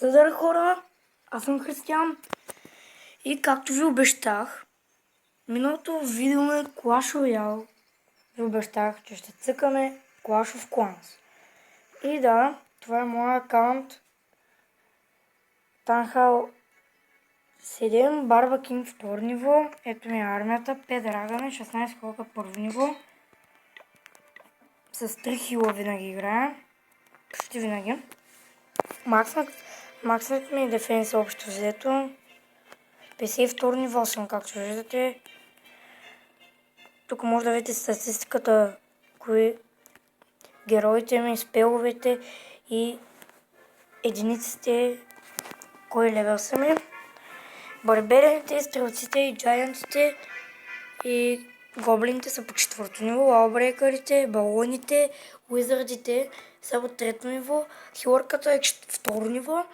Здравейте хора, аз съм Християн и както ви обещах, миналото видео е Clash Royale. Ви обещах, че ще цъкаме Clash of Clans. И да, това е моят акаунт Танхал 7, Барба Кинг второ ниво, ето ми армията, 5 драгана, 16 колка първо ниво. С 3 хила винаги играя, почти винаги. Максът ми е дефенс общо взето. 52 ниво съм, както виждате. Тук може да видите статистиката, кои героите ми, спеловете и единиците, кой левел са ми. Барберените, стрелците и джайантите и гоблините са по 4-то ниво, лаубрейкърите, балоните, уизардите са по 3-то ниво, хилърката е 2-ро ниво,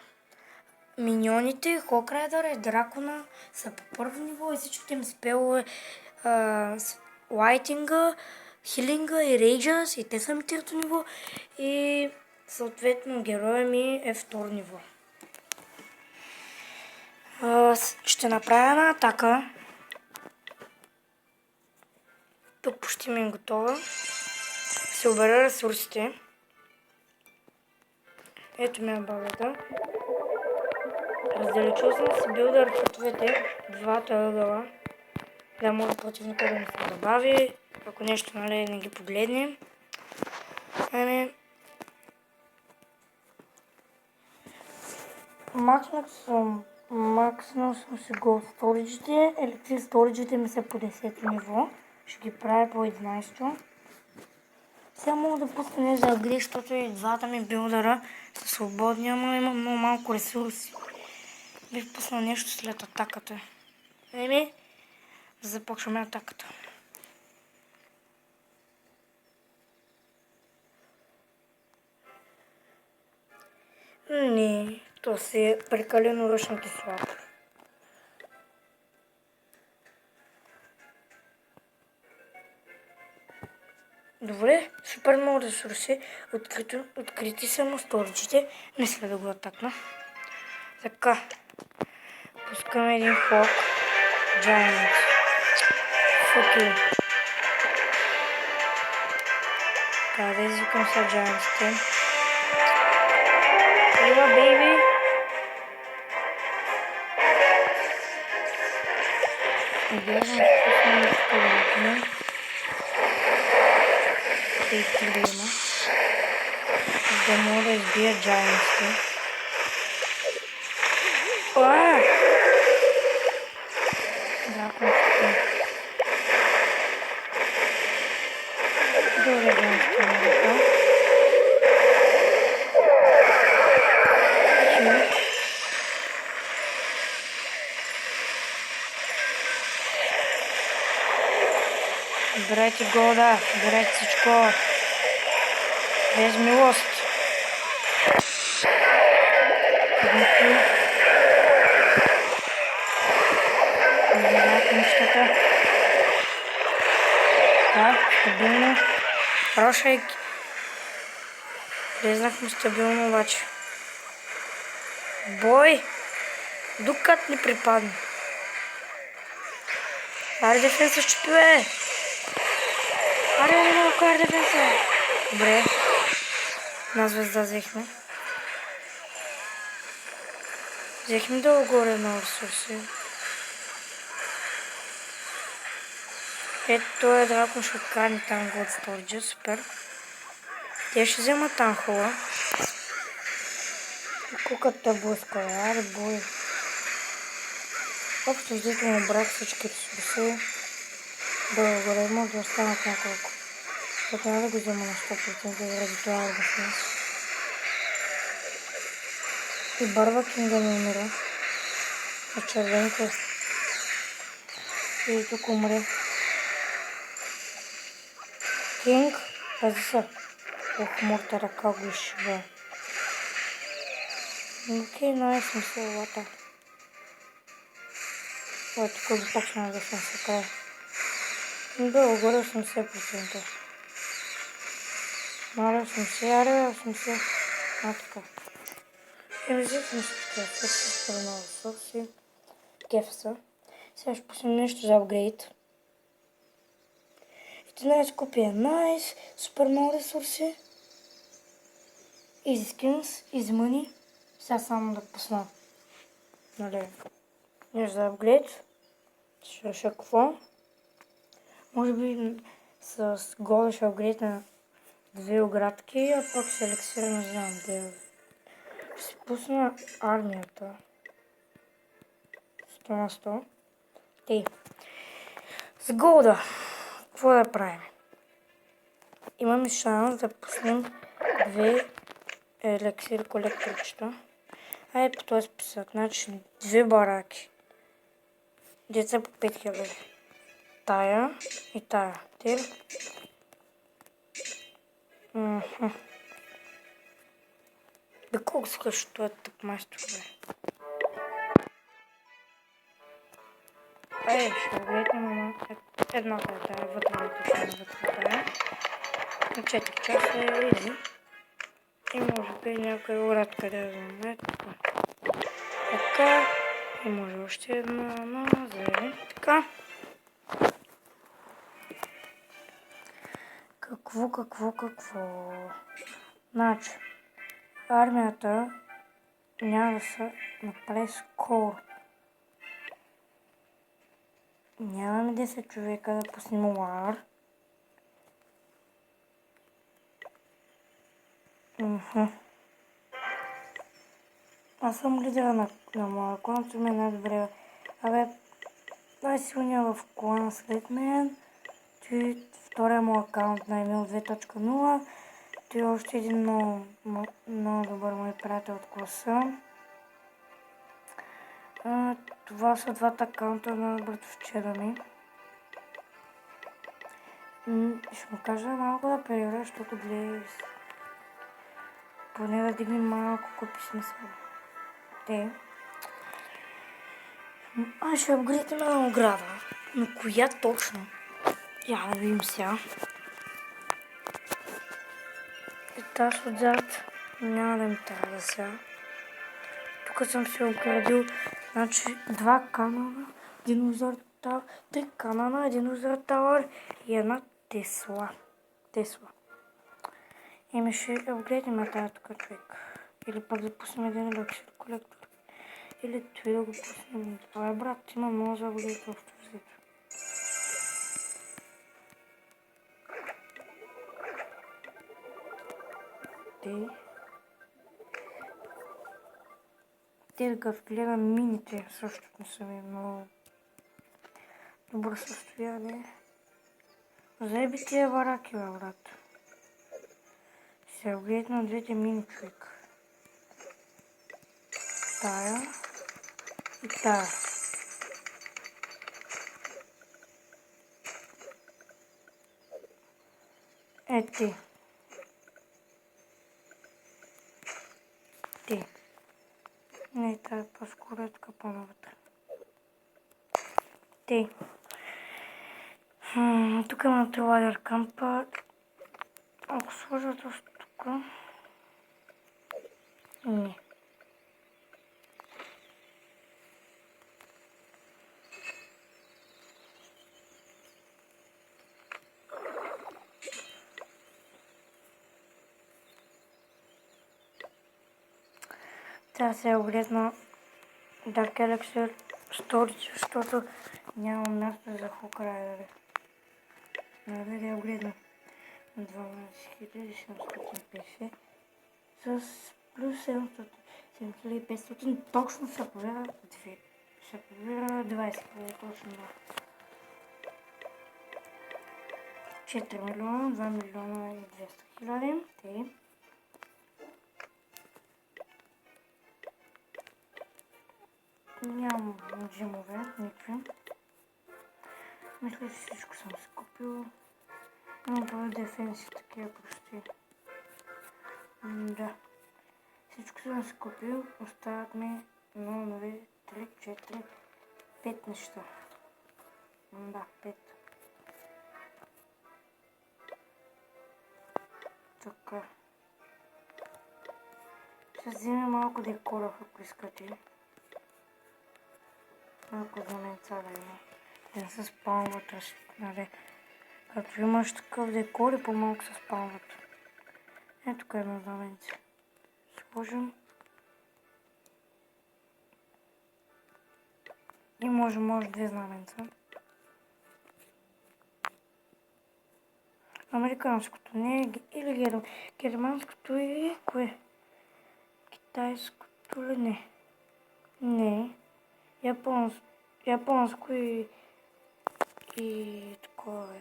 миньоните, хокрайдър и дракона са по 1-во ниво и всичките им спелове лайтинга, хилинга и рейджас и те са ми 3-то ниво и съответно героя ми е 2-ро ниво. Ще направя една атака. Тук почти ми е готова. Ще обера ресурсите. Ето ми е базата. Раздалечил съм си билдър хитовете, двата ъгъла, да може противника да ми се забави, ако нещо не ги погледне. Макснал съм си голд сториджите, електрик сториджите ми са по 10 ниво, ще ги правя по 11. Сега мога да пусна не за агри, защото и двата ми билдъра са свободни, ама имам много малко ресурси. Бих пуснал нещо след атаката. Започваме атаката. Не, то си е прекалено ръчното слабо. Добре, супер много ресурси. Открити са му сторичите. Не след да го атакна. Така. Пускаме един хок. Giant. Окей. Така, да извикам са Giant-те. Ела, бейби. Надявам, че пуснем изпълнително. Тейки да има. Да мога да избия Giant-те. Дракончето. Добре, Giant-те има. Берете голда, берете всичко. Без милост. Забирайте нещата. Да, стабилно. Прошайки. Влезнахме стабилно обаче. Бой! Докато ни припадне. Аре дефенса щупи, бе! Аре, не мога кар дефенса! Добре. Една звезда взехме. Взехме долу горе на ресурси. Ето този дракон ще откарни там голд сториджа, супер. Те ще вземат танхола. Куката блъска, аре бой. Общо взето му брах всички ресурси. Долу горе може да останат няколко. Защото няма да го взема на 100% заради това дефенс. И Барба Кинга ми умира. На червенко. И тук умре. Кинг, пази се. Ох, моята ръка го изшива. Окей, найс ми се лата. Това тук започна да съм се края. Долу горе 80%. Аре 80, аре 80. Така. Взехме всички ресурси, много ресурси. Кефса. Сега ще пуснем нещо за апгрейд. И ти знаеш, купи найс, супер много ресурси. Easy skins, easy money. Сега само да пусна. Нали, нещо за апгрейд. Ще реша какво. Може би с гола ще апгрейд на 2 оградки, а пък ще елексира, не знам де. Ще си пусна армията. 100 на 100. Тей. С голда. Какво да правим? Имаме шанс да пуснем 2 елексир колекторчета. Айде по този списък. Значи 2 бараки. Деца по 5000. Тая и тая. Тир. Бе, колко скъщо това е тъп майстор, бе. Ще огледнем, ама едната е тая, вътрената ще е вътре тая. На 4 часа е изи. И може би някой уред къде да знаме. Така. И може още една на зелен. Така. Какво? Значи, армията няма да се направи скоро. Нямаме 10 човека да пуснем лар. Аз съм лидера на моя клан, че ме е най-добре. Абе, най-силният в клана след мен. Той втория му акаунт на Емил 2.0. Той е още един много добър мой приятел от класа. Това са двата акаунта на братовчеда ми. Ще му кажа малко да перира, защото гледай поне да дигнем малко купи смисъл. Те. Аз ще апгрейдим една ограда. Но коя точно? Я да видим сега. И тази отзад няма да ми трябва сега. Тук съм се оградил, значи 2 канана, динозавър тауър, 3 канана, динозавър тауър и една Тесла. Еми ще апгрейдим тази тук човек. Или пък да пуснем един елексир колектор. Или той да го пуснем. Това е брат, има много за апгрейд общо взето. Те да гледам мините, също не са ми много добро състояние. Заеби тия бараки, бе, брат. Ще апгрейдна 2 мини човек. Тая и тая. Ти. Не, тая е по-скоро е така по-навътре. Тук има Тровайдер кампа. Ако сложа точно тук... Не. Трябва се огледна Dark Elixir Storage, защото няма място за хукрайдери. Надо да я огледна 12750 с плюс 7500. Точно се побира 20 000, точно да. 4 милиона, 2 милиона и 200 000. Нямам джимове, никакви. Мисля, че всичко съм си купил. Имам това дефенси, такива прости. Да. Всичко съм си купил. Остават ми 0, 3, 4, 5 неща. Да, 5. Така. Ще вземем малко декора, ако искате. Малко знаменца да има. Не се спалват, нали. Като имаш такъв декор и по-малко се спалват. Ето тук едно знаменце. Сложим. И може две знаменца. Американското не или германското или кое? Китайското ли не? Не. Японско и такова е.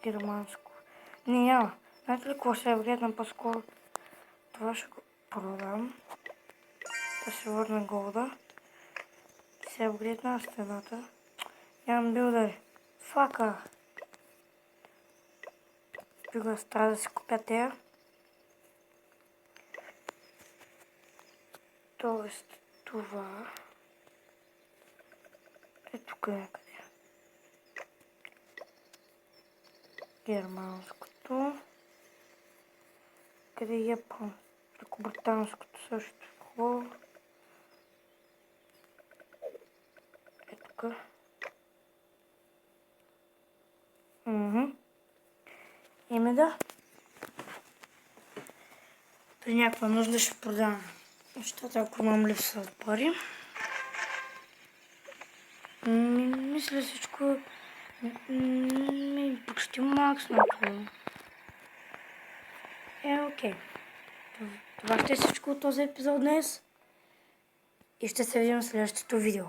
Германско. Не, няма. Знаете ли какво ще е вредно по-скоро? Това ще го продам. Да се върна голда. Се апгрейдна стената. Нямам билдъри. Фака! Била трябва да си купя тея. Тоест това. Е тук някъде. Германското. Къде е Япон? Великобританското също. Хубаво. Е тук. Име да. При някаква нужда ще продам. Защото ако имам липсват пари. Мисля всичко почти максното. Окей. Това ще е всичко от този епизод днес. И ще се видим в следващото видео.